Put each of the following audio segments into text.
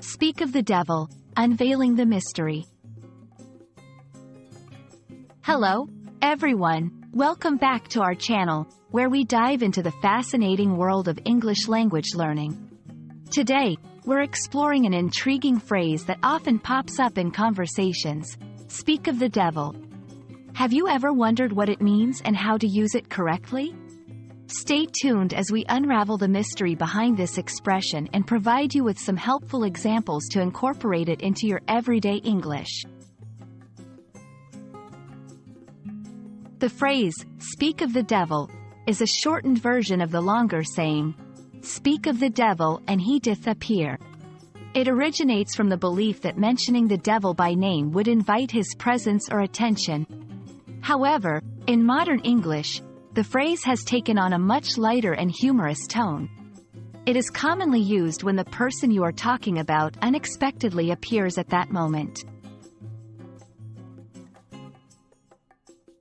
Speak of the Devil, Unveiling the Mystery. Hello, everyone. Welcome back to our channel, where we dive into the fascinating world of English language learning. Today, we're exploring an intriguing phrase that often pops up in conversations: speak of the devil. Have you ever wondered what it means and how to use it correctly? Stay tuned as we unravel the mystery behind this expression and provide you with some helpful examples to incorporate it into your everyday English. The phrase, speak of the devil, is a shortened version of the longer saying, speak of the devil and he doth appear. It originates from the belief that mentioning the devil by name would invite his presence or attention. However, in modern English, the phrase has taken on a much lighter and humorous tone. It is commonly used when the person you are talking about unexpectedly appears at that moment.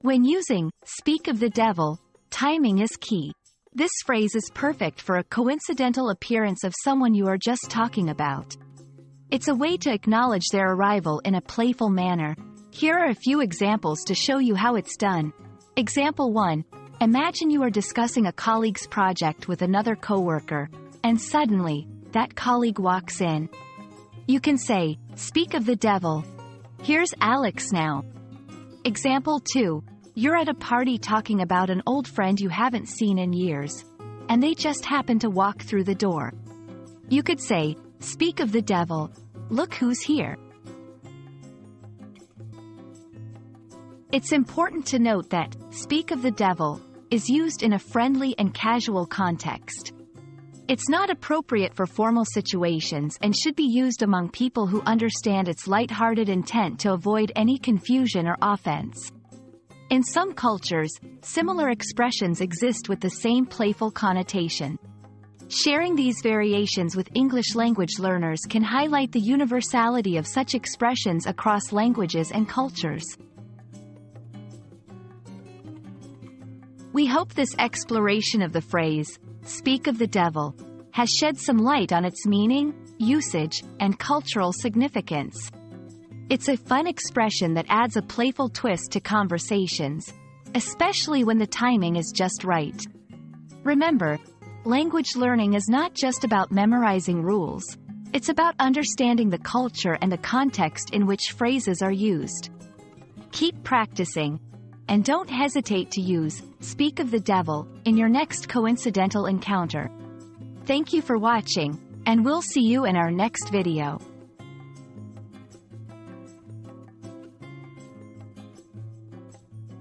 When using speak of the devil, timing is key. This phrase is perfect for a coincidental appearance of someone you are just talking about. It's a way to acknowledge their arrival in a playful manner. Here are a few examples to show you how it's done. Example 1. Imagine you are discussing a colleague's project with another coworker, and suddenly, that colleague walks in. You can say, speak of the devil. Here's Alex now. Example 2. You're at a party talking about an old friend you haven't seen in years, and they just happen to walk through the door. You could say, speak of the devil. Look who's here. It's important to note that speak of the devil is used in a friendly and casual context. It's not appropriate for formal situations and should be used among people who understand its light-hearted intent to avoid any confusion or offense. In some cultures, similar expressions exist with the same playful connotation. Sharing these variations with English language learners can highlight the universality of such expressions across languages and cultures. We hope this exploration of the phrase, speak of the devil, has shed some light on its meaning, usage, and cultural significance. It's a fun expression that adds a playful twist to conversations, especially when the timing is just right. Remember, language learning is not just about memorizing rules. It's about understanding the culture and the context in which phrases are used. Keep practicing, and don't hesitate to use speak of the devil in your next coincidental encounter. Thank you for watching, and we'll see you in our next video.